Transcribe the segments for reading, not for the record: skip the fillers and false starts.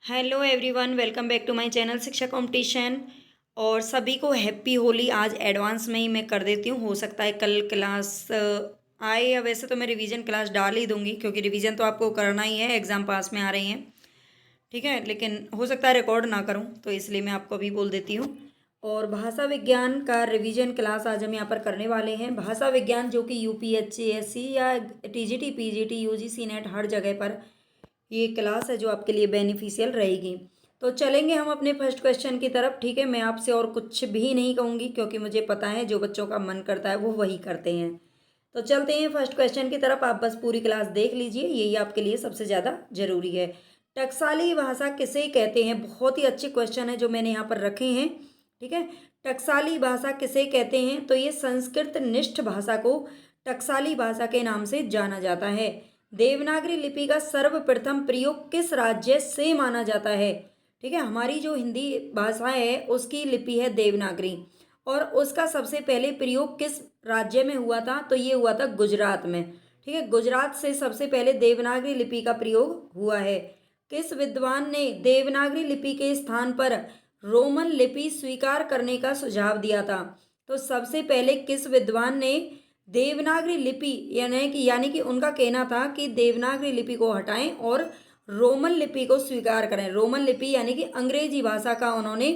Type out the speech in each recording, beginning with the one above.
Hello everyone, welcome back to my channel Shiksha competition. और सभी को हैप्पी होली आज एडवांस में ही मैं कर देती हूँ। हो सकता है कल क्लास आए, या वैसे तो मैं रिवीजन क्लास डाल ही दूंगी क्योंकि रिवीजन तो आपको करना ही है, एग्ज़ाम पास में आ रही हैं। ठीक है, लेकिन हो सकता है रिकॉर्ड ना करूँ, तो इसलिए मैं आपको अभी बोल देती हूँ। और भाषा विज्ञान का रिवीजन क्लास आज हम यहाँ पर करने वाले हैं। भाषा विज्ञान जो कि यूपीएससी या टीजीटी पीजीटी यूजीसी नेट हर जगह पर ये क्लास है जो आपके लिए बेनिफिशियल रहेगी। तो चलेंगे हम अपने फर्स्ट क्वेश्चन की तरफ। ठीक है, मैं आपसे और कुछ भी नहीं कहूँगी क्योंकि मुझे पता है जो बच्चों का मन करता है वो वही करते हैं। तो चलते हैं फर्स्ट क्वेश्चन की तरफ। आप बस पूरी क्लास देख लीजिए, यही आपके लिए सबसे ज़्यादा जरूरी है। टकसाली भाषा किसे कहते हैं? बहुत ही अच्छे क्वेश्चन है जो मैंने यहाँ पर रखे हैं। ठीक है, टकसाली भाषा किसे कहते हैं? तो ये संस्कृत निष्ठ भाषा को टकसाली भाषा के नाम से जाना जाता है। देवनागरी लिपि का सर्वप्रथम प्रयोग किस राज्य से माना जाता है? ठीक है, हमारी जो हिंदी भाषा है उसकी लिपि है देवनागरी, और उसका सबसे पहले प्रयोग किस राज्य में हुआ था? तो ये हुआ था गुजरात में। ठीक है, गुजरात से सबसे पहले देवनागरी लिपि का प्रयोग हुआ है। किस विद्वान ने देवनागरी लिपि के स्थान पर रोमन लिपि स्वीकार करने का सुझाव दिया था? तो सबसे पहले किस विद्वान ने देवनागरी लिपि यानी कि उनका कहना था कि देवनागरी लिपि को हटाएं और रोमन लिपि को स्वीकार करें। रोमन लिपि यानी कि अंग्रेजी भाषा का उन्होंने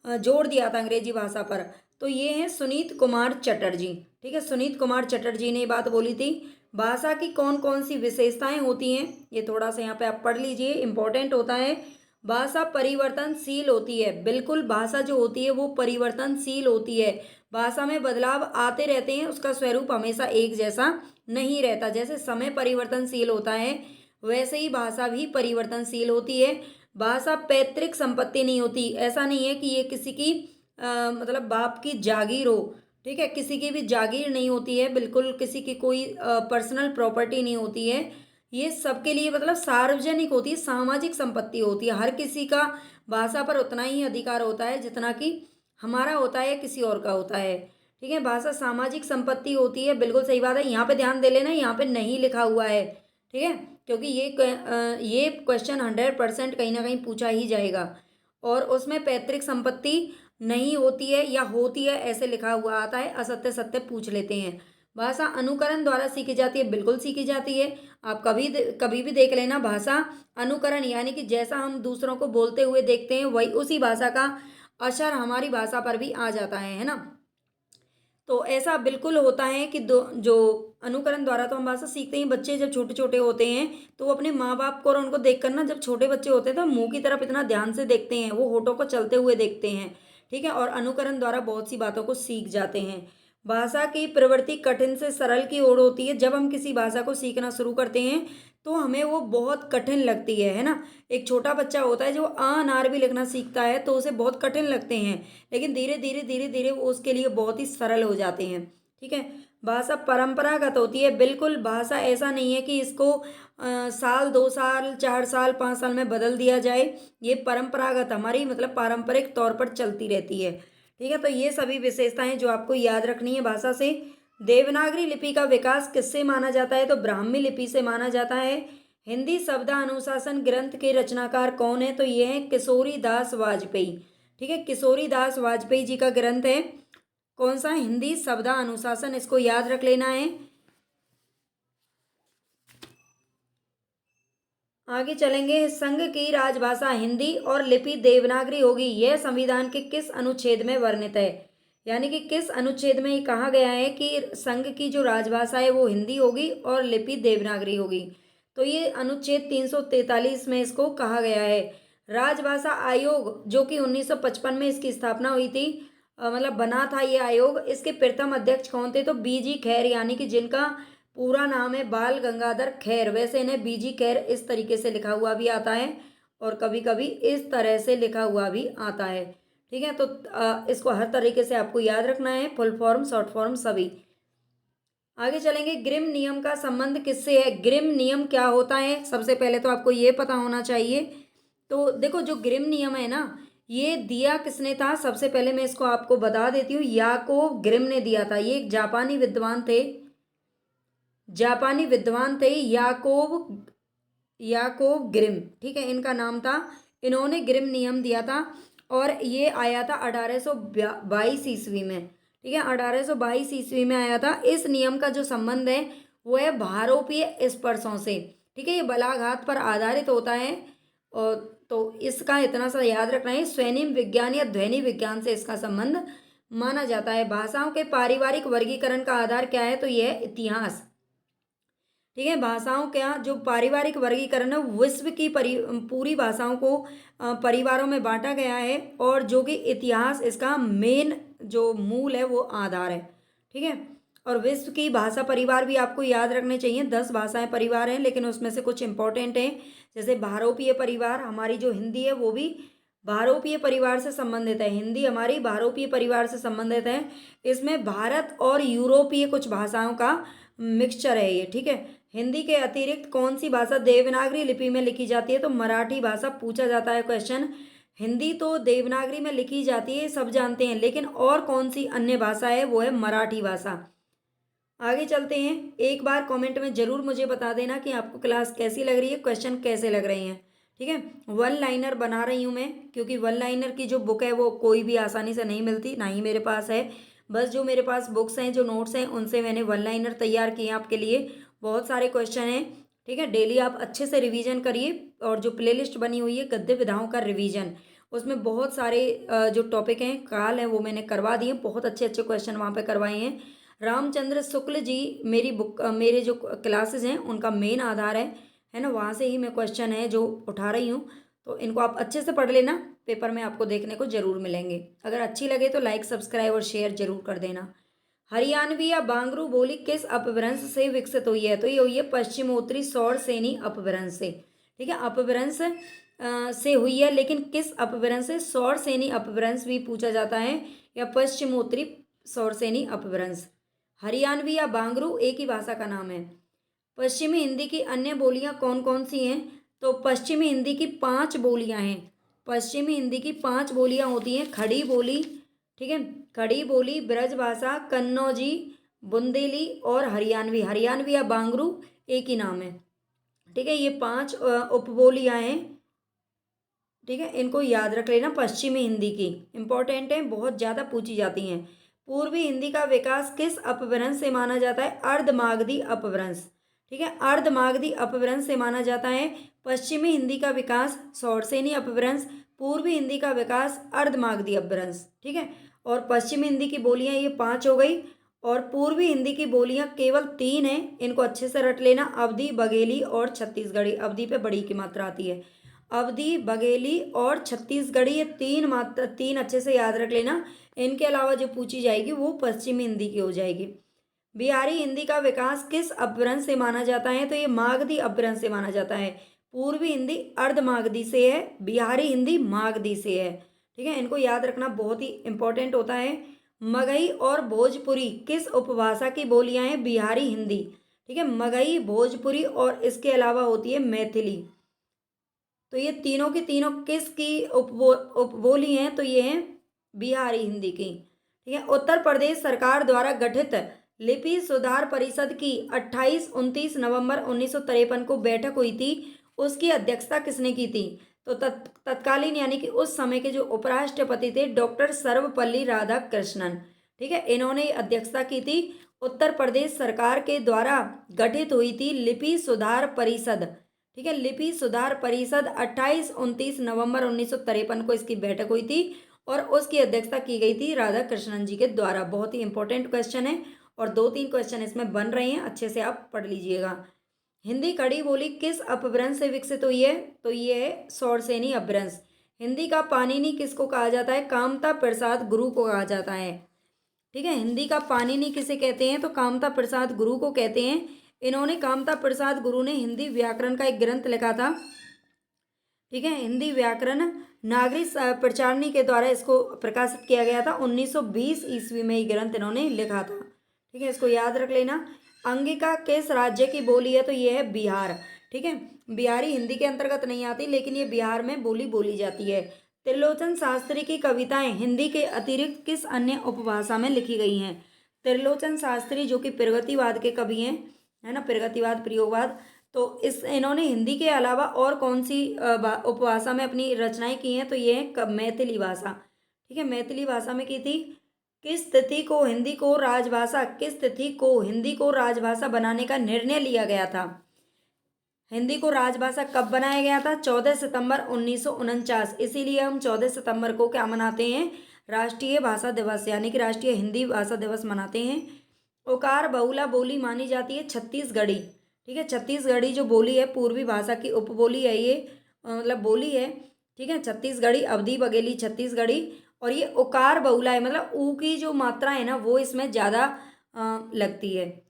जोड़ दिया था अंग्रेजी भाषा पर। तो ये हैं सुनीत कुमार चटर्जी। ठीक है, सुनीत कुमार चटर्जी ने ये बात बोली थी। भाषा की कौन कौन सी विशेषताएं होती हैं, ये थोड़ा सा यहाँ पे आप पढ़ लीजिए, इंपॉर्टेंट होता है। भाषा परिवर्तनशील होती है। बिल्कुल, भाषा जो होती है वो परिवर्तनशील होती है। भाषा में बदलाव आते रहते हैं, उसका स्वरूप हमेशा एक जैसा नहीं रहता। जैसे समय परिवर्तनशील होता है वैसे ही भाषा भी परिवर्तनशील होती है। भाषा पैतृक संपत्ति नहीं होती। ऐसा नहीं है कि ये किसी की मतलब बाप की जागीर हो। ठीक है, किसी की भी जागीर नहीं होती है, बिल्कुल किसी की कोई पर्सनल प्रॉपर्टी नहीं होती है। ये सबके लिए मतलब सार्वजनिक होती है, सामाजिक संपत्ति होती है। हर किसी का भाषा पर उतना ही अधिकार होता है जितना कि हमारा होता है, किसी और का होता है। ठीक है, भाषा सामाजिक संपत्ति होती है, बिल्कुल सही बात है। यहाँ पे ध्यान दे लेना, यहाँ पे नहीं लिखा हुआ है। ठीक है, क्योंकि ये क्वेश्चन 100% कहीं ना कहीं पूछा ही जाएगा। और उसमें पैतृक संपत्ति नहीं होती है या होती है ऐसे लिखा हुआ आता है, असत्य सत्य पूछ लेते हैं। भाषा अनुकरण द्वारा सीखी जाती है, बिल्कुल सीखी जाती है। आप कभी भी देख लेना, भाषा अनुकरण यानी कि जैसा हम दूसरों को बोलते हुए देखते हैं वही उसी भाषा का असर हमारी भाषा पर भी आ जाता है ना। तो ऐसा बिल्कुल होता है कि दो जो अनुकरण द्वारा तो हम भाषा सीखते हैं। बच्चे जब छोटे छोटे होते हैं तो वो अपने माँ बाप को और उनको देखकर ना, जब छोटे बच्चे होते हैं तो मुंह की तरफ इतना ध्यान से देखते हैं, वो होठों को चलते हुए देखते हैं। ठीक है, और अनुकरण द्वारा बहुत सी बातों को सीख जाते हैं। भाषा की प्रवृत्ति कठिन से सरल की ओर होती है। जब हम किसी भाषा को सीखना शुरू करते हैं तो हमें वो बहुत कठिन लगती है ना। एक छोटा बच्चा होता है जो अ अनार भी लिखना सीखता है तो उसे बहुत कठिन लगते हैं, लेकिन धीरे धीरे धीरे धीरे वो उसके लिए बहुत ही सरल हो जाते हैं। ठीक है, भाषा परंपरागत होती है। बिल्कुल, भाषा ऐसा नहीं है कि इसको साल 2 साल 4 साल 5 साल में बदल दिया जाए। ये परंपरागत हमारी मतलब पारंपरिक तौर पर चलती रहती है। ठीक है, तो ये सभी विशेषताएं जो आपको याद रखनी है भाषा से। देवनागरी लिपि का विकास किससे माना जाता है? तो ब्राह्मी लिपि से माना जाता है। हिंदी शब्दानुशासन ग्रंथ के रचनाकार कौन है? तो ये है किशोरी दास वाजपेयी। ठीक है, किशोरी दास वाजपेयी जी का ग्रंथ है कौन सा? हिंदी शब्दानुशासन, इसको याद रख लेना है। आगे चलेंगे। संघ की राजभाषा हिंदी और लिपि देवनागरी होगी, यह संविधान के किस अनुच्छेद में वर्णित है? यानी कि किस अनुच्छेद में ये कहा गया है कि संघ की जो राजभाषा है वो हिंदी होगी और लिपि देवनागरी होगी? तो ये अनुच्छेद 343 में इसको कहा गया है। राजभाषा आयोग जो कि 1955 में इसकी स्थापना हुई थी, मतलब बना था ये आयोग, इसके प्रथम अध्यक्ष कौन थे? तो बीजी खैर, यानी कि जिनका पूरा नाम है बाल गंगाधर खैर। वैसे इन्हें बीजी खैर इस तरीके से लिखा हुआ भी आता है और कभी कभी इस तरह से लिखा हुआ भी आता है। ठीक है, तो इसको हर तरीके से आपको याद रखना है, फुल फॉर्म शॉर्ट फॉर्म सभी। आगे चलेंगे। ग्रिम नियम का संबंध किससे है? ग्रिम नियम क्या होता है सबसे पहले तो आपको ये पता होना चाहिए। तो देखो, जो ग्रिम नियम है ना, ये दिया किसने था? सबसे पहले मैं इसको आपको बता देती हूँ, याकोब ग्रिम ने दिया था। ये एक जापानी विद्वान थे, याकोब याकोब ग्रिम। ठीक है, इनका नाम था। इन्होंने ग्रिम नियम दिया था और ये आया था 1822 ईस्वी में। ठीक है, 1822 ईस्वी में आया था। इस नियम का जो संबंध है वो है भारोपीय स्पर्शों से। ठीक है, ये बलाघात पर आधारित होता है। और तो इसका इतना सा याद रखना है, स्वेनिम विज्ञान या ध्वनि विज्ञान से इसका संबंध माना जाता है। भाषाओं के पारिवारिक वर्गीकरण का आधार क्या है, तो यह है इतिहास। ठीक है, भाषाओं का जो पारिवारिक वर्गीकरण है विश्व की पूरी भाषाओं को परिवारों में बांटा गया है, और जो कि इतिहास इसका मेन जो मूल है वो आधार है। ठीक है, और विश्व की भाषा परिवार भी आपको याद रखने चाहिए। 10 भाषाएं परिवार हैं, लेकिन उसमें से कुछ इंपॉर्टेंट हैं, जैसे भारोपीय परिवार। हमारी जो हिंदी है वो भी भारोपीय परिवार से संबंधित है। हिंदी हमारी भारोपीय परिवार से संबंधित है। इसमें भारत और यूरोपीय कुछ भाषाओं का मिक्सचर है ये। ठीक है, हिंदी के अतिरिक्त कौन सी भाषा देवनागरी लिपि में लिखी जाती है, तो मराठी भाषा पूछा जाता है क्वेश्चन। हिंदी तो देवनागरी में लिखी जाती है, सब जानते हैं, लेकिन और कौन सी अन्य भाषा है, वो है मराठी भाषा। आगे चलते हैं। एक बार कमेंट में ज़रूर मुझे बता देना कि आपको क्लास कैसी लग रही है, क्वेश्चन कैसे लग रहे हैं। ठीक है, वन लाइनर बना रही हूँ मैं, क्योंकि वन लाइनर की जो बुक है वो कोई भी आसानी से नहीं मिलती, ना ही मेरे पास है। बस जो मेरे पास बुक्स हैं, जो नोट्स हैं, उनसे मैंने वन लाइनर तैयार किए हैं आपके लिए। बहुत सारे क्वेश्चन हैं। ठीक है, डेली आप अच्छे से रिवीजन करिए। और जो प्लेलिस्ट बनी हुई है गद्य विधाओं का रिवीजन, उसमें बहुत सारे जो टॉपिक हैं काल हैं वो मैंने करवा दिए। बहुत अच्छे अच्छे क्वेश्चन वहाँ पे करवाए हैं। रामचंद्र शुक्ल जी मेरी बुक मेरे जो क्लासेस हैं उनका मेन आधार है ना, वहाँ से ही मैं क्वेश्चन है जो उठा रही हूँ। तो इनको आप अच्छे से पढ़ लेना, पेपर में आपको देखने को जरूर मिलेंगे। अगर अच्छी लगे तो लाइक, सब्सक्राइब और शेयर जरूर कर देना। हरियाणवी या बांगरू बोली किस अपभ्रंश से विकसित हुई है, तो ये हुई है पश्चिमोत्तरी सौरसेनी अपभ्रंश से। ठीक है, अपभ्रंश से हुई है, लेकिन किस अपभ्रंश से, सौरसेनी अपभ्रंश भी पूछा जाता है, या पश्चिमोत्तरी सौरसेनी अपभ्रंश। हरियाणवी या बांगरू एक ही भाषा का नाम है। पश्चिमी हिंदी की अन्य बोलियां कौन कौन सी हैं, तो पश्चिमी हिंदी की 5 बोलियां हैं। पश्चिमी हिंदी की 5 बोलियां होती हैं। खड़ी बोली, ठीक है, खड़ी बोली, ब्रजभाषा, कन्नौजी, बुंदेली और हरियाणवी। हरियाणवी या बांगरू एक ही नाम है। ठीक है, ये 5 उपबोलियां हैं। ठीक है, इनको याद रख लेना। पश्चिमी हिंदी की इंपॉर्टेंट है, बहुत ज़्यादा पूछी जाती हैं। पूर्वी हिंदी का विकास किस अपभ्रंश से माना जाता है, अर्धमागधी अपभ्रंश। ठीक है, अर्धमागधी अपभ्रंश से माना जाता है। पश्चिमी हिंदी का विकास सौरसेनी अपभ्रंश, पूर्वी हिंदी का विकास अर्धमागधी अपभ्रंश। ठीक है, और पश्चिमी हिंदी की बोलियां ये 5 हो गई, और पूर्वी हिंदी की बोलियां केवल 3 हैं। इनको अच्छे से रट लेना, अवधी, बघेली और छत्तीसगढ़ी। अवधी पे बड़ी की मात्रा आती है। अवधी, बघेली और छत्तीसगढ़ी, ये 3 अच्छे से याद रख लेना। इनके अलावा जो पूछी जाएगी वो पश्चिमी हिंदी की हो जाएगी। बिहारी हिंदी का विकास किस अपभ्रंश से माना जाता है, तो ये मागधी अपभ्रंश से माना जाता है। पूर्वी हिंदी अर्धमागधी से है, बिहारी हिंदी मागधी से है। ठीक है, इनको याद रखना बहुत ही इंपॉर्टेंट होता है। मगही और भोजपुरी किस उपभाषा की बोलियां हैं, बिहारी हिंदी। ठीक है, मगही, भोजपुरी और इसके अलावा होती है मैथिली। तो ये तीनों की तीनों किसकी उपबोली हैं, तो ये हैं बिहारी हिंदी की। ठीक है, उत्तर प्रदेश सरकार द्वारा गठित लिपि सुधार परिषद की 28-29 नवंबर 1953 को बैठक हुई थी, उसकी अध्यक्षता किसने की थी, तो तत्कालीन यानी कि उस समय के जो उपराष्ट्रपति थे डॉक्टर सर्वपल्ली राधाकृष्णन। ठीक है, इन्होंने अध्यक्षता की थी। उत्तर प्रदेश सरकार के द्वारा गठित हुई थी लिपि सुधार परिषद। ठीक है, लिपि सुधार परिषद 28-29 नवंबर 1953 को इसकी बैठक हुई थी, और उसकी अध्यक्षता की गई थी राधाकृष्णन जी के द्वारा। बहुत ही इंपॉर्टेंट क्वेश्चन है, और 2-3 क्वेश्चन इसमें बन रहे हैं, अच्छे से आप पढ़ लीजिएगा। हिंदी खड़ी बोली किस अपभ्रंश से विकसित हुई है, तो ये है सौरसेनी अपभ्रंश। हिंदी का पाणिनि किसको कहा जाता है, कामता प्रसाद गुरु को कहा जाता है। ठीक है, हिंदी का पाणिनि किसे कहते हैं, तो कामता प्रसाद गुरु को कहते हैं। इन्होंने, कामता प्रसाद गुरु ने हिंदी व्याकरण का एक ग्रंथ लिखा था। ठीक है, हिंदी व्याकरण नागरिक प्रचारणी के द्वारा इसको प्रकाशित किया गया था। 1920 ईस्वी में ये ग्रंथ इन्होंने लिखा था। ठीक है, इसको याद रख लेना। अंगिका किस राज्य की बोली है, तो ये है बिहार। ठीक है, बिहारी हिंदी के अंतर्गत नहीं आती, लेकिन ये बिहार में बोली जाती है। त्रिलोचन शास्त्री की कविताएं हिंदी के अतिरिक्त किस अन्य उपभाषा में लिखी गई हैं। त्रिलोचन शास्त्री जो कि प्रगतिवाद के कवि हैं, है ना, प्रगतिवाद, प्रयोगवाद, तो इस इन्होंने हिंदी के अलावा और कौन सी उपभाषा में अपनी रचनाएं की हैं, तो ये है मैथिली भाषा। ठीक है, मैथिली भाषा में की थी। किस तिथि को हिंदी को राजभाषा बनाने का निर्णय लिया गया था? हिंदी को राजभाषा कब बनाया गया था? 14 सितंबर 1949। इसीलिए हम 14 सितंबर को क्या मनाते हैं? राष्ट्रीय भाषा दिवस यानी कि राष्ट्रीय हिंदी भाषा दिवस मनाते हैं। ओकार बहुला बोली मानी जाती है छत्तीसगढ़ी। ठीक है, छत्तीसगढ़ी जो बोली है पूर्वी भाषा की उपबोली है ये, मतलब बोली है। ठीक है, छत्तीसगढ़ी, अवधी बघेली छत्तीसगढ़ी। और ये ओकार बहुला है, मतलब ऊ की जो मात्रा है ना वो इसमें ज़्यादा लगती है।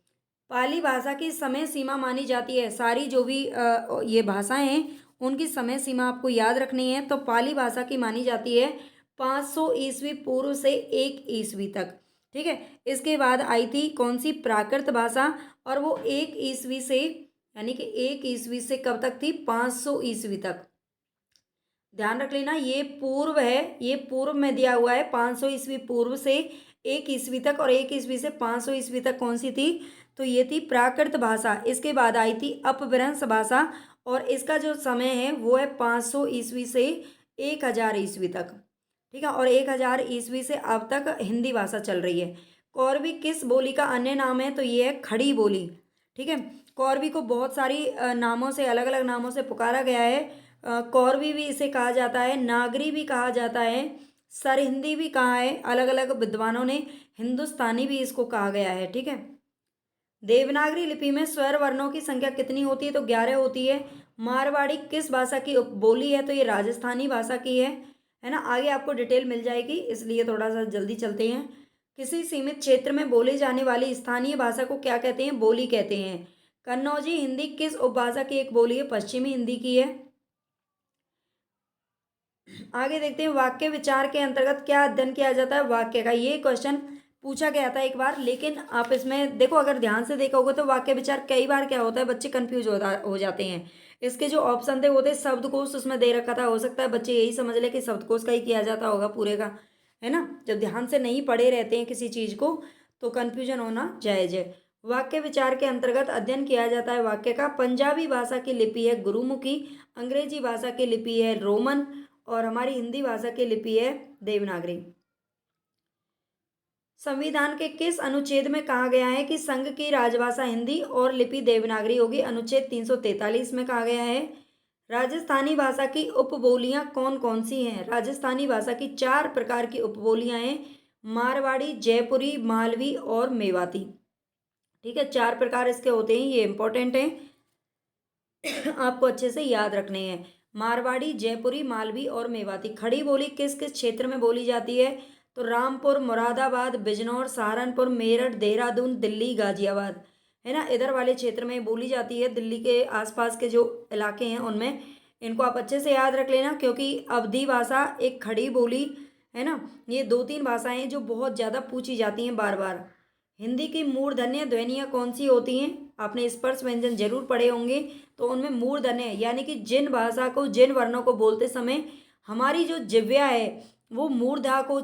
पाली भाषा की समय सीमा मानी जाती है, सारी जो भी ये भाषाएं हैं उनकी समय सीमा आपको याद रखनी है। तो पाली भाषा की मानी जाती है 500 ईस्वी पूर्व से 1 ईस्वी तक। ठीक है, इसके बाद आई थी कौन सी? प्राकृत भाषा, और वो 1 ईस्वी से यानी कि 1 ईस्वी से कब तक थी? 500 ईस्वी तक। ध्यान रख लेना, ये पूर्व है, ये पूर्व में दिया हुआ है। 500 ईस्वी पूर्व से 1 ईस्वी तक, और 1 ईस्वी से 500 ईस्वी तक कौन सी थी? तो ये थी प्राकृत भाषा। इसके बाद आई थी अपभ्रंश भाषा, और इसका जो समय है वो है 500 ईस्वी से 1000 ईस्वी तक। ठीक है, और 1000 ईस्वी से अब तक हिंदी भाषा चल रही है। कौरवी किस बोली का अन्य नाम है? तो ये है खड़ी बोली। ठीक है, कौरवी को बहुत सारी नामों से, अलग अलग नामों से पुकारा गया है। कौरवी भी इसे कहा जाता है, नागरी भी कहा जाता है, सरहिंदी भी कहा है, अलग अलग विद्वानों ने। हिंदुस्तानी भी इसको कहा गया है। ठीक है, देवनागरी लिपि में स्वर वर्णों की संख्या कितनी होती है? तो 11 होती है। मारवाड़ी किस भाषा की बोली है? तो ये राजस्थानी भाषा की है ना। आगे आपको डिटेल मिल जाएगी, इसलिए थोड़ा सा जल्दी चलते हैं। किसी सीमित क्षेत्र में बोली जाने वाली स्थानीय भाषा को क्या कहते हैं? बोली कहते हैं। कन्नौजी हिंदी किस उपभाषा की एक बोली है? पश्चिमी हिंदी की है। आगे देखते हैं, वाक्य विचार के अंतर्गत क्या अध्ययन किया जाता है? वाक्य का। ये क्वेश्चन पूछा गया था एक बार, लेकिन आप इसमें देखो, अगर ध्यान से देखा होगा तो वाक्य विचार कई बार क्या होता है, बच्चे कंफ्यूज हो जाते हैं। इसके जो ऑप्शन थे वो थे शब्दकोश, उसमें दे रखा था, हो सकता है बच्चे यही समझ ले कि शब्दकोश का ही किया जाता होगा पूरे का, है ना। जब ध्यान से नहीं पढ़े रहते हैं किसी चीज को तो कन्फ्यूजन होना जायज है। वाक्य विचार के अंतर्गत अध्ययन किया जाता है वाक्य का। पंजाबी भाषा की लिपि है गुरुमुखी, अंग्रेजी भाषा की लिपि है रोमन, और हमारी हिंदी भाषा की लिपि है देवनागरी। संविधान के किस अनुच्छेद में कहा गया है कि संघ की राजभाषा हिंदी और लिपि देवनागरी होगी? अनुच्छेद 343 में कहा गया है। राजस्थानी भाषा की उपबोलियां कौन कौन सी हैं? राजस्थानी भाषा की 4 प्रकार की उपबोलियां हैं, मारवाड़ी, जयपुरी, मालवी और मेवाती। ठीक है, 4 प्रकार इसके होते हैं, ये इंपॉर्टेंट हैं, आपको अच्छे से याद रखने हैं। मारवाड़ी, जयपुरी, मालवी और मेवाती। खड़ी बोली किस किस क्षेत्र में बोली जाती है? तो रामपुर, मुरादाबाद, बिजनौर, सहारनपुर, मेरठ, देहरादून, दिल्ली, गाजियाबाद, है ना, इधर वाले क्षेत्र में बोली जाती है। दिल्ली के आसपास के जो इलाके हैं उनमें। इनको आप अच्छे से याद रख लेना, क्योंकि अवधी भाषा एक खड़ी बोली है ना। ये 2-3 भाषाएं जो बहुत ज़्यादा पूछी जाती हैं बार बार। हिंदी की मूर्धन्य ध्वनियाँ कौन सी होती हैं? आपने स्पर्श व्यंजन जरूर पढ़े होंगे, तो उनमें मूर्धन्य यानी कि जिन भाषा को, जिन वर्णों को बोलते समय हमारी जो जिह्वा है वो मूर्धा को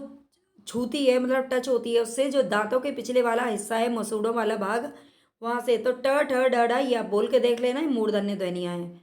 छूती है, मतलब टच होती है उससे, जो दांतों के पिछले वाला हिस्सा है, मसूड़ों वाला भाग, वहां से। तो ट ठ ड ढ, ये आप बोल के देख लेना, ये मूर्धन्य ध्वनियाँ हैं।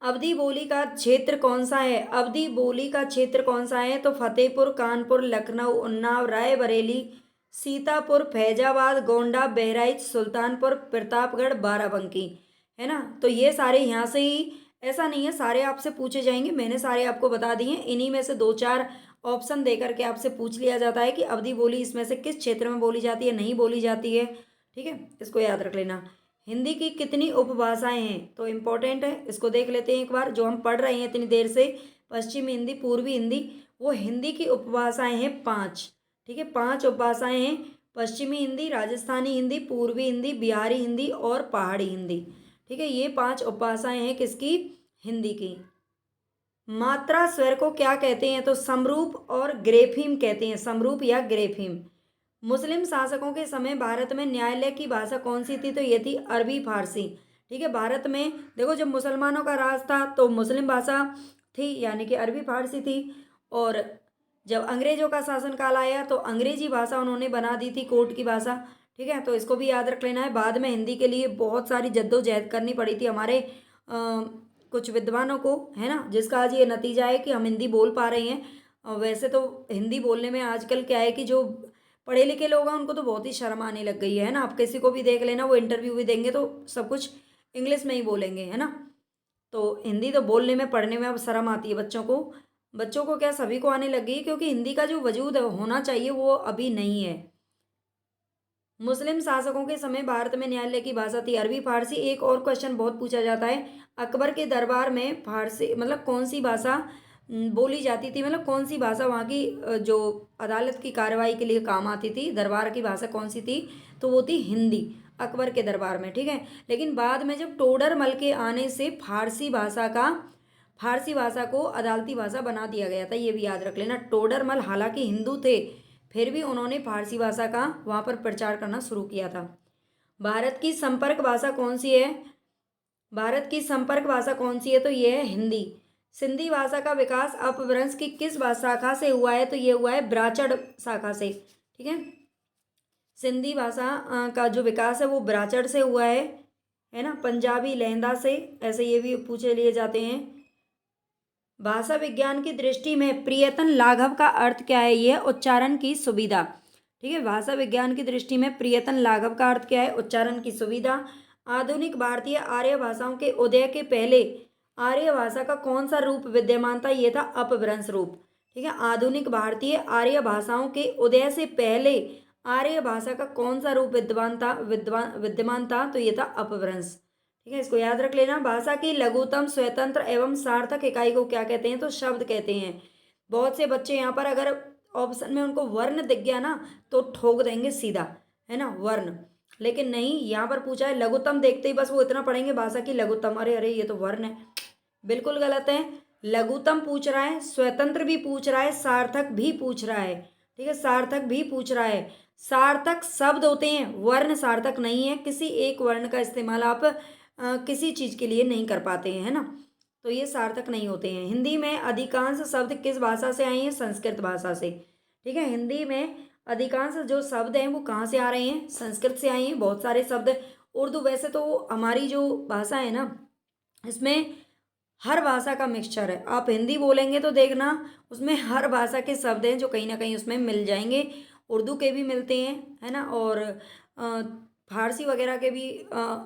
अवधी बोली का क्षेत्र कौन सा है? अवधी बोली का क्षेत्र कौन सा है? तो फतेहपुर, कानपुर, लखनऊ, उन्नाव, रायबरेली, सीतापुर, फैजाबाद, गोंडा, बहराइच, सुल्तानपुर, प्रतापगढ़, बाराबंकी, है ना। तो ये सारे यहाँ से ही, ऐसा नहीं है सारे आपसे पूछे जाएंगे, मैंने सारे आपको बता दिए। इन्हीं में से 2-4 ऑप्शन दे करके आपसे पूछ लिया जाता है कि अवधी बोली इसमें से किस क्षेत्र में बोली जाती है, नहीं बोली जाती है। ठीक है, इसको याद रख लेना। हिंदी की कितनी उपभाषाएं हैं? तो इम्पोर्टेंट है, इसको देख लेते हैं एक बार, जो हम पढ़ रहे हैं इतनी देर से। पश्चिमी हिंदी, पूर्वी हिंदी, वो हिंदी की उपभाषाएं हैं 5। ठीक है, 5 उपभाषाएं हैं। पश्चिमी हिंदी, राजस्थानी हिंदी, पूर्वी हिंदी, बिहारी हिंदी और पहाड़ी हिंदी। ठीक है, ये 5 उपभाषाएं हैं किसकी? हिंदी की। मात्रा स्वर को क्या कहते हैं? तो समरूप और ग्रेफीम कहते हैं, समरूप या ग्रेफीम। मुस्लिम शासकों के समय भारत में न्यायालय की भाषा कौन सी थी? तो ये थी अरबी फारसी। ठीक है, भारत में देखो जब मुसलमानों का राज था तो मुस्लिम भाषा थी, यानी कि अरबी फारसी थी। और जब अंग्रेजों का शासनकाल आया तो अंग्रेजी भाषा उन्होंने बना दी थी कोर्ट की भाषा। ठीक है, तो इसको भी याद रख लेना है। बाद में हिंदी के लिए बहुत सारी जद्दोजहद करनी पड़ी थी हमारे कुछ विद्वानों को, है ना, जिसका आज ये नतीजा है कि हम हिंदी बोल पा रहे हैं। वैसे तो हिंदी बोलने में आजकल क्या है कि जो पढ़े लिखे लोग हैं उनको तो बहुत ही शर्म आने लग गई है ना। आप किसी को भी देख लेना, वो इंटरव्यू भी देंगे तो सब कुछ इंग्लिश में ही बोलेंगे, है ना। तो हिंदी तो बोलने में पढ़ने में अब शर्म आती है बच्चों को क्या सभी को आने लगी है, क्योंकि हिंदी का जो वजूद होना चाहिए वो अभी नहीं है। मुस्लिम शासकों के समय भारत में न्यायालय की भाषा थी अरबी फारसी। एक और क्वेश्चन बहुत पूछा जाता है, अकबर के दरबार में फारसी मतलब कौन सी भाषा बोली जाती थी, मतलब कौन सी भाषा वहाँ की जो अदालत की कार्रवाई के लिए काम आती थी, दरबार की भाषा कौन सी थी, तो वो थी हिंदी अकबर के दरबार में, ठीक है। लेकिन बाद में जब टोडरमल के आने से फारसी भाषा को अदालती भाषा बना दिया गया था, ये भी याद रख लेना। टोडरमल हालांकि हिंदू थे, फिर भी उन्होंने फारसी भाषा का वहाँ पर प्रचार करना शुरू किया था। भारत की संपर्क भाषा कौन सी है? भारत की संपर्क भाषा कौन सी है? तो ये है हिंदी। सिंधी भाषा का विकास अपभ्रंश की किस शाखा से हुआ है? तो ये हुआ है ब्राचड़ शाखा से, ठीक है। सिंधी भाषा का जो विकास है वो ब्राचड़ से हुआ है ना, पंजाबी लहंदा से, ऐसे ये भी पूछे लिए जाते हैं। भाषा विज्ञान की दृष्टि में प्रियतन लाघव का अर्थ क्या है? यह उच्चारण की सुविधा, ठीक है। भाषा विज्ञान की दृष्टि में प्रियतन लाघव का अर्थ क्या है? उच्चारण की सुविधा। आधुनिक भारतीय आर्य भाषाओं के उदय के पहले आर्य भाषा का कौन सा रूप विद्यमान था? ये था अपभ्रंश रूप, ठीक है। आधुनिक भारतीय आर्य भाषाओं के उदय से पहले आर्य भाषा का कौन सा रूप विद्यमान था? तो ये था अपभ्रंश, ठीक है। इसको याद रख लेना। भाषा की लघुतम स्वतंत्र एवं सार्थक इकाई को क्या कहते हैं? तो शब्द कहते हैं। बहुत से बच्चे यहाँ पर अगर ऑप्शन में उनको वर्ण दिख गया ना तो ठोक देंगे सीधा, है ना, वर्ण। लेकिन नहीं, यहाँ पर पूछा है लघुतम, देखते ही बस वो इतना पढ़ेंगे भाषा की लघुतम, अरे अरे ये तो वर्ण है, बिल्कुल गलत है। लघुतम पूछ रहा है, स्वतंत्र भी पूछ रहा है, सार्थक भी पूछ रहा है, ठीक है, सार्थक भी पूछ रहा है। सार्थक शब्द होते हैं, वर्ण सार्थक नहीं है। किसी एक वर्ण का इस्तेमाल आप किसी चीज़ के लिए नहीं कर पाते हैं, है ना, तो ये सार्थक नहीं होते हैं। हिंदी में अधिकांश शब्द किस भाषा से आए हैं? संस्कृत भाषा से, ठीक है। हिंदी में अधिकांश जो शब्द हैं वो कहाँ से आ रहे हैं? संस्कृत से आए हैं बहुत सारे शब्द। उर्दू वैसे तो हमारी जो भाषा है ना, इसमें हर भाषा का मिक्सचर है। आप हिंदी बोलेंगे तो देखना उसमें हर भाषा के शब्द हैं जो कहीं ना कहीं उसमें मिल जाएंगे। उर्दू के भी मिलते हैं, है ना, और फारसी वगैरह के भी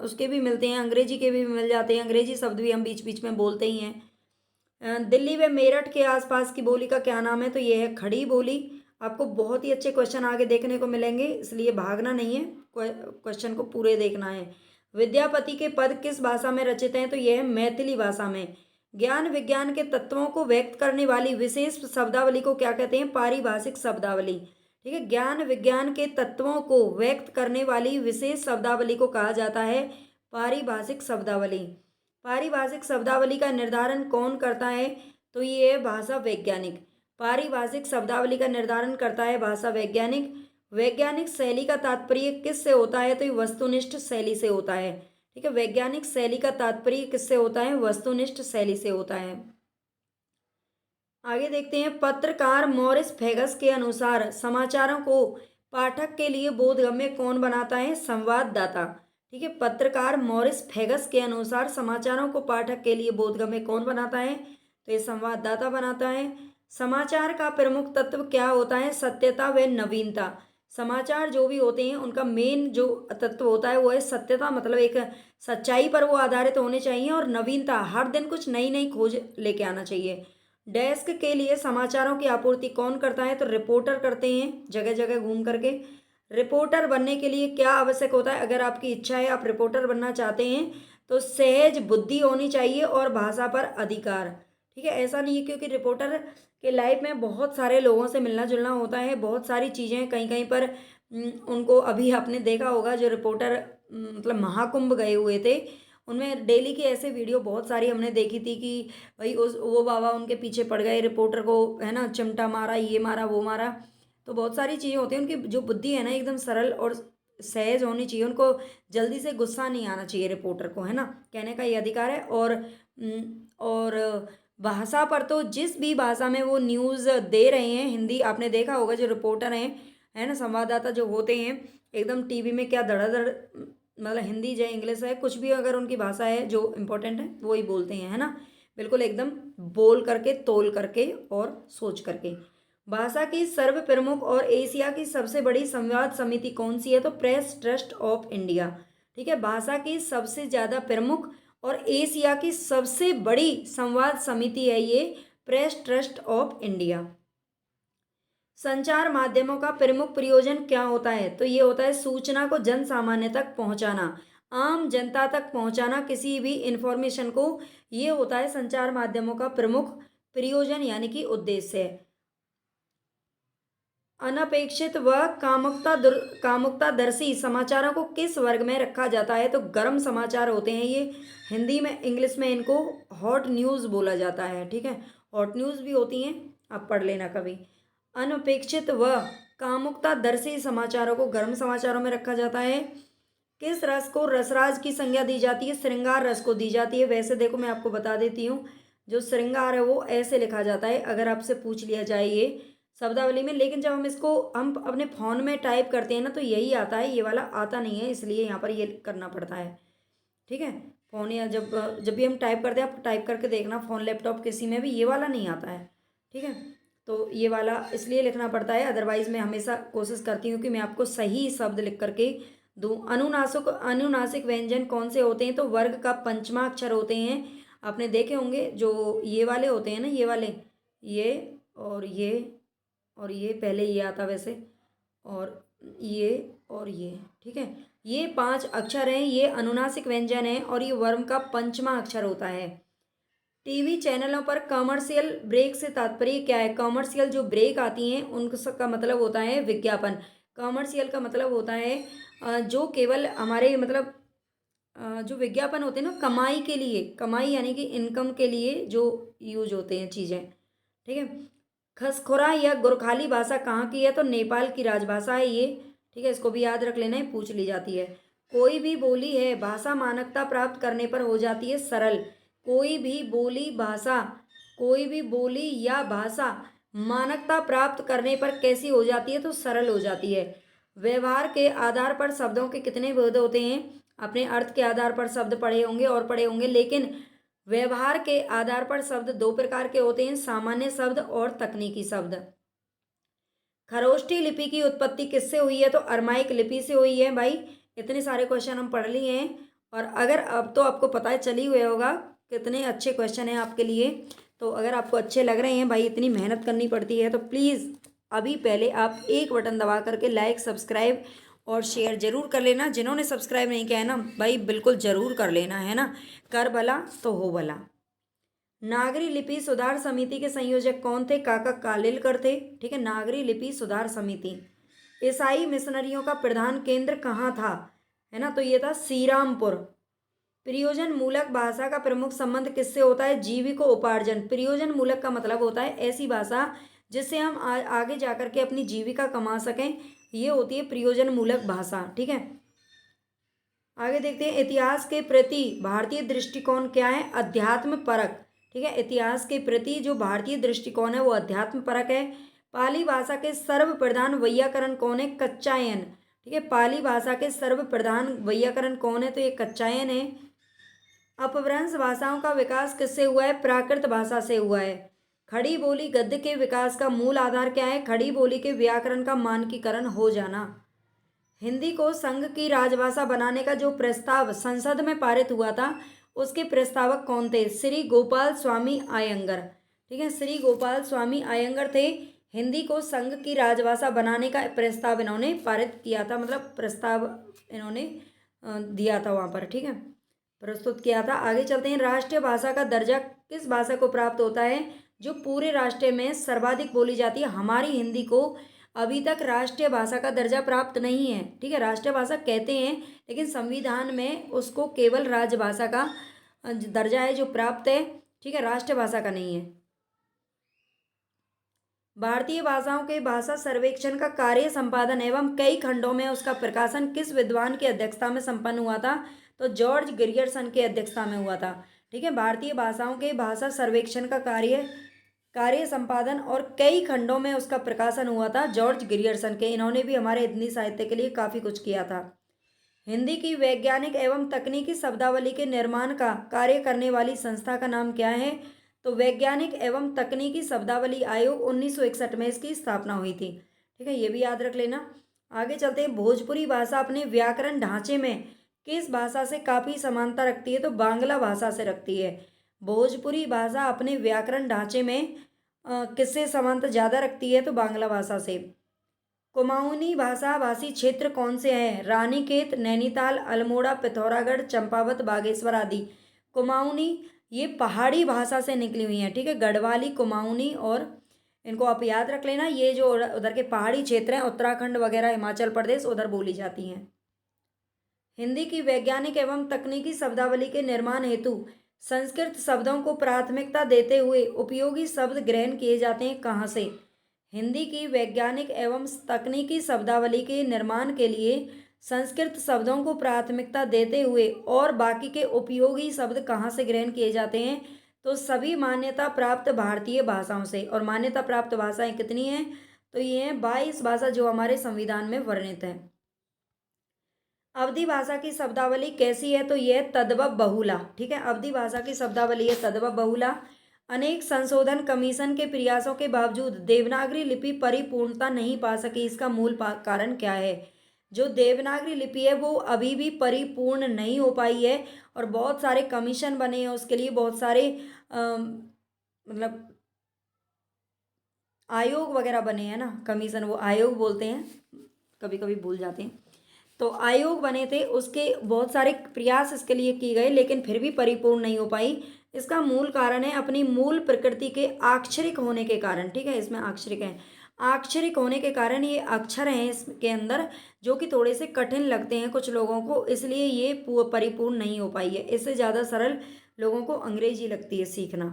उसके भी मिलते हैं, अंग्रेजी के भी मिल जाते हैं। अंग्रेजी शब्द भी हम बीच बीच में बोलते ही हैं। दिल्ली व मेरठ के आसपास की बोली का क्या नाम है? तो ये है खड़ी बोली। आपको बहुत ही अच्छे क्वेश्चन आगे देखने को मिलेंगे, इसलिए भागना नहीं है, क्वेश्चन को पूरे देखना है। विद्यापति के पद किस भाषा में रचित हैं? तो यह है मैथिली भाषा में। ज्ञान विज्ञान के तत्वों को व्यक्त करने वाली विशेष शब्दावली को क्या कहते हैं? पारिभाषिक शब्दावली, ठीक है। ज्ञान विज्ञान के तत्वों को व्यक्त करने वाली विशेष शब्दावली को कहा जाता है पारिभाषिक शब्दावली। पारिभाषिक शब्दावली का निर्धारण कौन करता है? तो ये है भाषा वैज्ञानिक। पारिभाषिक शब्दावली का निर्धारण करता है भाषा वैज्ञानिक। वैज्ञानिक शैली का तात्पर्य किससे होता है? तो ये वस्तुनिष्ठ शैली से होता है, ठीक है। वैज्ञानिक शैली का तात्पर्य किससे होता है? वस्तुनिष्ठ शैली से होता है। आगे देखते हैं, पत्रकार मॉरिस फेगस के अनुसार समाचारों को पाठक के लिए बोधगम्य कौन बनाता है? संवाददाता, ठीक है। पत्रकार मॉरिस फेगस के अनुसार समाचारों को पाठक के लिए बोधगम्य कौन बनाता है? तो ये संवाददाता बनाता है। समाचार का प्रमुख तत्व क्या होता है? सत्यता व नवीनता। समाचार जो भी होते हैं उनका मेन जो तत्व होता है वो है सत्यता, मतलब एक सच्चाई पर वो आधारित होने चाहिए, और नवीनता, हर दिन कुछ नई नई खोज लेके आना चाहिए। डेस्क के लिए समाचारों की आपूर्ति कौन करता है? तो रिपोर्टर करते हैं, जगह जगह घूम करके। रिपोर्टर बनने के लिए क्या आवश्यक होता है? अगर आपकी इच्छा है, आप रिपोर्टर बनना चाहते हैं, तो सहज बुद्धि होनी चाहिए और भाषा पर अधिकार, ठीक है। ऐसा नहीं है, क्योंकि रिपोर्टर के लाइफ में बहुत सारे लोगों से मिलना जुलना होता है, बहुत सारी चीज़ें कहीं कहीं पर उनको, अभी आपने देखा होगा जो रिपोर्टर मतलब महाकुंभ गए हुए थे, उनमें डेली की ऐसे वीडियो बहुत सारी हमने देखी थी कि भाई वो बाबा उनके पीछे पड़ गए रिपोर्टर को, है ना, चिमटा मारा, ये मारा, वो मारा। तो बहुत सारी चीज़ें होती हैं। उनकी जो बुद्धि है ना एकदम सरल और सहज होनी चाहिए, उनको जल्दी से गुस्सा नहीं आना चाहिए रिपोर्टर को, है ना, कहने का ये अधिकार है। और भाषा पर तो जिस भी भाषा में वो न्यूज़ दे रहे हैं, हिंदी आपने देखा होगा जो रिपोर्टर हैं, है ना, संवाददाता जो होते हैं एकदम टीवी में क्या धड़ाधड़, मतलब हिंदी चाहे इंग्लिश है, कुछ भी अगर उनकी भाषा है जो इम्पोर्टेंट है वो ही बोलते हैं, है ना, बिल्कुल एकदम बोल करके, तोल करके और सोच करके। भाषा की सर्व प्रमुख और एशिया की सबसे बड़ी संवाद समिति कौन सी है? तो प्रेस ट्रस्ट ऑफ इंडिया। ठीक है, भाषा की सबसे ज़्यादा प्रमुख और एशिया की सबसे बड़ी संवाद समिति है ये प्रेस ट्रस्ट ऑफ इंडिया। संचार माध्यमों का प्रमुख प्रयोजन क्या होता है? तो ये होता है सूचना को जन सामान्य तक पहुंचाना, आम जनता तक पहुंचाना किसी भी इंफॉर्मेशन को, ये होता है संचार माध्यमों का प्रमुख प्रयोजन यानी कि उद्देश्य। अनपेक्षित व कामुकतादर्शी समाचारों को किस वर्ग में रखा जाता है? तो गर्म समाचार होते हैं ये, हिंदी में इंग्लिश में इनको हॉट न्यूज़ बोला जाता है। ठीक है, हॉट न्यूज़ भी होती हैं, आप पढ़ लेना कभी। अनपेक्षित व कामुकतादर्शी समाचारों को गर्म समाचारों में रखा जाता है। किस रस को रसराज की संज्ञा दी जाती है? श्रृंगार रस को दी जाती है। वैसे देखो मैं आपको बता देती हूँ, जो श्रृंगार है वो ऐसे लिखा जाता है अगर आपसे पूछ लिया जाए ये शब्दावली में, लेकिन जब हम अपने फ़ोन में टाइप करते हैं ना तो यही आता है, ये वाला आता नहीं है, इसलिए यहाँ पर ये करना पड़ता है। ठीक है, फ़ोन या जब जब भी हम टाइप करते हैं, आप टाइप करके देखना फ़ोन लैपटॉप किसी में भी ये वाला नहीं आता है। ठीक है, तो ये वाला इसलिए लिखना पड़ता है, अदरवाइज़ मैं हमेशा कोशिश करती हूँ कि मैं आपको सही शब्द लिख करके दूँ। अनुनासिक व्यंजन कौन से होते हैं? तो वर्ग का पंचमा अक्षर होते हैं। आपने देखे होंगे जो ये वाले होते हैं ना, ये वाले, ये और ये और ये, पहले ये आता वैसे, और ये और ये। ठीक है, ये 5 अक्षर हैं, ये अनुनासिक व्यंजन है और ये वर्म का पंचमा अक्षर होता है। टीवी चैनलों पर कमर्शियल ब्रेक से तात्पर्य क्या है? कमर्शियल जो ब्रेक आती हैं उनका मतलब होता है विज्ञापन। कमर्शियल का मतलब होता है जो केवल हमारे मतलब जो विज्ञापन होते हैं ना, कमाई के लिए, कमाई यानी कि इनकम के लिए जो यूज होते हैं चीज़ें। ठीक है, खसखोरा या गोरखाली भाषा कहाँ की है? तो नेपाल की राजभाषा है ये। ठीक है, इसको भी याद रख लेना है, पूछ ली जाती है। कोई भी बोली है भाषा मानकता प्राप्त करने पर हो जाती है सरल। कोई भी बोली भाषा, कोई भी बोली या भाषा मानकता प्राप्त करने पर कैसी हो जाती है? तो सरल हो जाती है। व्यवहार के आधार पर शब्दों के कितने भेद होते हैं? अपने अर्थ के आधार पर शब्द पढ़े होंगे और पढ़े होंगे, लेकिन व्यवहार के आधार पर शब्द 2 प्रकार के होते हैं, सामान्य शब्द और तकनीकी शब्द। खरोष्ठी लिपि की उत्पत्ति किससे हुई है? तो अरमाइक लिपि से हुई है भाई। इतने सारे क्वेश्चन हम पढ़ लिए हैं और अगर अब तो आपको पता है चल ही हुआ होगा कितने अच्छे क्वेश्चन हैं आपके लिए। तो अगर आपको अच्छे लग रहे हैं भाई, इतनी मेहनत करनी पड़ती है, तो प्लीज़ अभी पहले आप एक बटन दबा करके लाइक, सब्सक्राइब और शेयर जरूर कर लेना। जिन्होंने सब्सक्राइब नहीं किया है ना भाई, बिल्कुल ज़रूर कर लेना, है ना, कर भला तो हो भला। नागरी लिपि सुधार समिति के संयोजक कौन थे? काका कालेलकर थे। ठीक है, नागरी लिपि सुधार समिति। ईसाई मिशनरियों का प्रधान केंद्र कहाँ था? है ना, तो ये था श्रीरामपुर। प्रयोजन मूलक भाषा का प्रमुख संबंध किससे होता है? जीविकोपार्जन। प्रयोजन मूलक का मतलब होता है ऐसी भाषा जिससे हम आगे जाकर के अपनी जीविका कमा सकें, ये होती है प्रयोजन मूलक भाषा। ठीक है, आगे देखते हैं इतिहास के प्रति भारतीय दृष्टिकोण क्या है? अध्यात्म परक। ठीक है, इतिहास के प्रति जो भारतीय दृष्टिकोण है वो अध्यात्म परक है। पाली भाषा के सर्वप्रधान वैयाकरण कौन है? कच्चायन। ठीक है, पाली भाषा के सर्वप्रधान वैयाकरण कौन है? तो ये कच्चायन है। अपभ्रंश भाषाओं का विकास किससे हुआ है? प्राकृत भाषा से हुआ है। खड़ी बोली गद्य के विकास का मूल आधार क्या है? खड़ी बोली के व्याकरण का मानकीकरण हो जाना। हिंदी को संघ की राजभाषा बनाने का जो प्रस्ताव संसद में पारित हुआ था, उसके प्रस्तावक कौन थे? श्री गोपाल स्वामी अयंगर। ठीक है, श्री गोपाल स्वामी अयंगर थे। हिंदी को संघ की राजभाषा बनाने का प्रस्ताव इन्होंने पारित किया था, मतलब प्रस्ताव इन्होंने दिया था वहाँ पर। ठीक है, प्रस्तुत किया था। आगे चलते हैं, राष्ट्रीय भाषा का दर्जा किस भाषा को प्राप्त होता है? जो पूरे राष्ट्र में सर्वाधिक बोली जाती है। हमारी हिंदी को अभी तक राष्ट्रीय भाषा का दर्जा प्राप्त नहीं है। ठीक है, राष्ट्रीय भाषा कहते हैं लेकिन संविधान में उसको केवल राजभाषा का दर्जा है जो प्राप्त है। ठीक है, राष्ट्रीय भाषा का नहीं है। भारतीय भाषाओं के भाषा सर्वेक्षण का कार्य संपादन एवं कई खंडों में उसका प्रकाशन किस विद्वान की अध्यक्षता में संपन्न हुआ था? तो जॉर्ज ग्रियर्सन की अध्यक्षता में हुआ था। ठीक है, भारतीय भाषाओं के भाषा सर्वेक्षण का कार्य कार्य संपादन और कई खंडों में उसका प्रकाशन हुआ था जॉर्ज ग्रियर्सन के। इन्होंने भी हमारे हिंदी साहित्य के लिए काफ़ी कुछ किया था। हिंदी की वैज्ञानिक एवं तकनीकी शब्दावली के निर्माण का कार्य करने वाली संस्था का नाम क्या है? तो वैज्ञानिक एवं तकनीकी शब्दावली आयोग 1961 में इसकी स्थापना हुई थी। ठीक है, ये भी याद रख लेना। आगे चलते हैं। भोजपुरी भाषा अपने व्याकरण ढांचे में किस भाषा से काफ़ी समानता रखती है? तो बांग्ला भाषा से रखती है। भोजपुरी भाषा अपने व्याकरण ढांचे में किससे समानता ज़्यादा रखती है? तो बांग्ला भाषा से। कुमाऊनी भाषा भाषी क्षेत्र कौन से हैं? रानीखेत, नैनीताल, अल्मोड़ा, पिथौरागढ़, चंपावत, बागेश्वर आदि। कुमाऊनी ये पहाड़ी भाषा से निकली हुई हैं। ठीक है, गढ़वाली, कुमाऊनी, और इनको आप याद रख लेना। ये जो उधर के पहाड़ी क्षेत्र हैं, उत्तराखंड वगैरह, हिमाचल प्रदेश, उधर बोली जाती हैं। हिंदी की वैज्ञानिक एवं तकनीकी शब्दावली के निर्माण हेतु संस्कृत शब्दों को प्राथमिकता देते हुए उपयोगी शब्द ग्रहण किए जाते हैं कहाँ से? हिंदी की वैज्ञानिक एवं तकनीकी शब्दावली के निर्माण के लिए संस्कृत शब्दों को प्राथमिकता देते हुए और बाकी के उपयोगी शब्द कहाँ से ग्रहण किए जाते हैं? तो सभी मान्यता प्राप्त भारतीय भाषाओं से। और मान्यता प्राप्त भाषाएं कितनी हैं? तो ये हैं 22 भाषा जो हमारे संविधान में वर्णित है। अवधी भाषा की शब्दावली कैसी है? तो यह तद्भव बहुला। ठीक है, अवधी भाषा की शब्दावली है तद्भव बहुला। अनेक संशोधन कमीशन के प्रयासों के बावजूद देवनागरी लिपि परिपूर्णता नहीं पा सकी। इसका मूल कारण क्या है? जो देवनागरी लिपि है वो अभी भी परिपूर्ण नहीं हो पाई है, और बहुत सारे कमीशन बने हैं उसके लिए, बहुत सारे मतलब आयोग वगैरह बने हैं ना, कमीशन वो आयोग बोलते हैं, कभी कभी भूल जाते हैं। तो आयोग बने थे, उसके बहुत सारे प्रयास इसके लिए किए गए, लेकिन फिर भी परिपूर्ण नहीं हो पाई। इसका मूल कारण है अपनी मूल प्रकृति के आक्षरिक होने के कारण। ठीक है, इसमें आक्षरिक है, आक्षरिक होने के कारण ये अक्षर हैं इसके अंदर जो कि थोड़े से कठिन लगते हैं कुछ लोगों को, इसलिए ये परिपूर्ण नहीं हो पाई है। इससे ज़्यादा सरल लोगों को अंग्रेजी लगती है सीखना।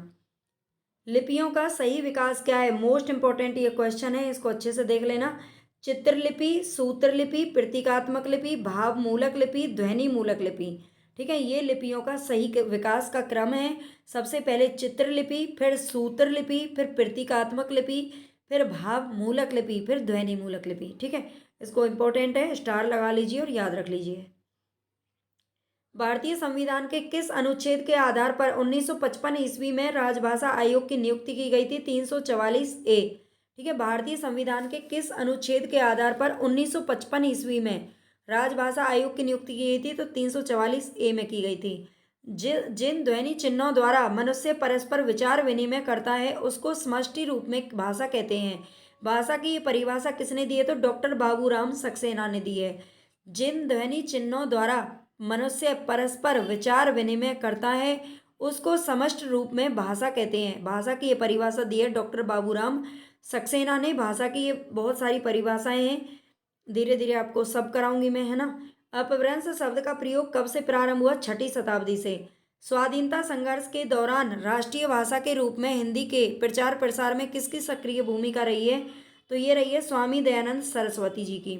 लिपियों का सही विकास क्या है? मोस्ट इंपॉर्टेंट ये क्वेश्चन है, इसको अच्छे से देख लेना। चित्रलिपि, सूत्रलिपि, प्रतीकात्मक लिपि, भाव मूलक लिपि, ध्वनि मूलक लिपि। ठीक है, ये लिपियों का सही विकास का क्रम है। सबसे पहले चित्रलिपि, फिर सूत्रलिपि, फिर प्रतीकात्मक लिपि, फिर भाव मूलक लिपि, फिर ध्वनि मूलक लिपि। ठीक है, इसको इम्पोर्टेंट है, स्टार लगा लीजिए और याद रख लीजिए। भारतीय संविधान के किस अनुच्छेद के आधार पर 1955 ईस्वी में राजभाषा आयोग की नियुक्ति की गई थी? 344 ए। ठीक है, भारतीय संविधान के किस अनुच्छेद के आधार पर 1955 ईस्वी में राजभाषा आयोग की नियुक्ति की गई थी? तो 344 ए में की गई थी। जिन ध्वनि चिन्हों द्वारा मनुष्य परस्पर विचार विनिमय करता है उसको समष्टि रूप में भाषा कहते हैं। भाषा की ये परिभाषा किसने दी है? तो डॉक्टर बाबूराम सक्सेना ने दी है। जिन ध्वनि चिन्हों द्वारा मनुष्य परस्पर विचार विनिमय करता है उसको समष्टि रूप में भाषा कहते हैं। भाषा की ये परिभाषा दी है डॉक्टर बाबूराम सक्सेना ने। भाषा की ये बहुत सारी परिभाषाएं हैं, धीरे धीरे आपको सब कराऊंगी मैं, है ना। अपभ्रंश शब्द का प्रयोग कब से प्रारंभ हुआ? 6वीं शताब्दी से। स्वाधीनता संघर्ष के दौरान राष्ट्रीय भाषा के रूप में हिंदी के प्रचार प्रसार में किसकी सक्रिय भूमिका रही है? तो ये रही है स्वामी दयानंद सरस्वती जी की।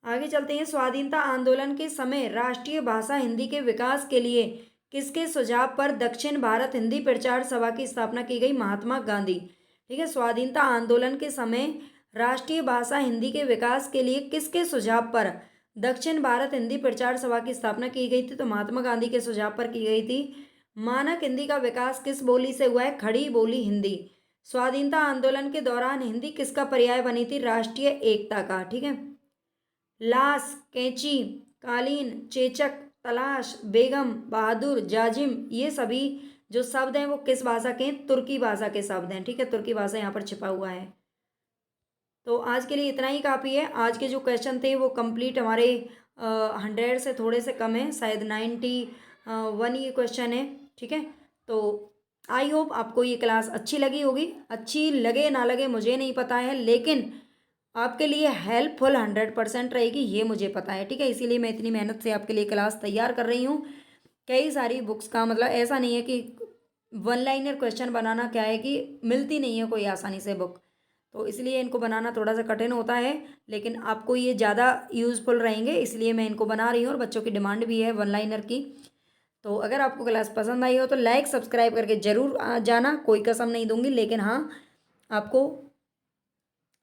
आगे चलते हैं। स्वाधीनता आंदोलन के समय राष्ट्रीय भाषा हिंदी के विकास के लिए किसके सुझाव पर दक्षिण भारत हिंदी प्रचार सभा की स्थापना की गई? महात्मा गांधी। ठीक है, स्वाधीनता आंदोलन के समय राष्ट्रीय भाषा हिंदी के विकास के लिए किसके सुझाव पर दक्षिण भारत हिंदी प्रचार सभा की स्थापना की गई थी? तो महात्मा गांधी के सुझाव पर की गई थी। मानक हिंदी का विकास किस बोली से हुआ है? खड़ी बोली हिंदी। स्वाधीनता आंदोलन के दौरान हिंदी किसका पर्याय बनी थी? राष्ट्रीय एकता का। ठीक है, लाश, कैंची, कालीन, चेचक, तलाश, बेगम, बहादुर, जाजिम, ये सभी जो शब्द हैं वो किस भाषा के हैं? तुर्की भाषा के शब्द हैं। ठीक है, तुर्की भाषा यहाँ पर छिपा हुआ है। तो आज के लिए इतना ही काफ़ी है। आज के जो क्वेश्चन थे वो कंप्लीट हमारे 100 से थोड़े से कम है, शायद 91 ये क्वेश्चन है। ठीक है, तो आई होप आपको ये क्लास अच्छी लगी होगी। अच्छी लगे ना लगे मुझे नहीं पता है, लेकिन आपके लिए हेल्पफुल 100% रहेगी, ये मुझे पता है। ठीक है, इसीलिए मैं इतनी मेहनत से आपके लिए क्लास तैयार कर रही हूँ। कई सारी बुक्स का मतलब ऐसा नहीं है कि वन लाइनर क्वेश्चन बनाना क्या है कि मिलती नहीं है कोई आसानी से बुक, तो इसलिए इनको बनाना थोड़ा सा कठिन होता है, लेकिन आपको ये ज़्यादा यूज़फुल रहेंगे, इसलिए मैं इनको बना रही हूँ। और बच्चों की डिमांड भी है वन लाइनर की, तो अगर आपको क्लास पसंद आई हो तो लाइक सब्सक्राइब करके ज़रूर जाना, कोई कसम नहीं दूंगी, लेकिन हाँ आपको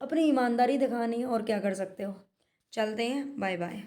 अपनी ईमानदारी दिखानी है और क्या कर सकते हो। चलते हैं, बाय बाय।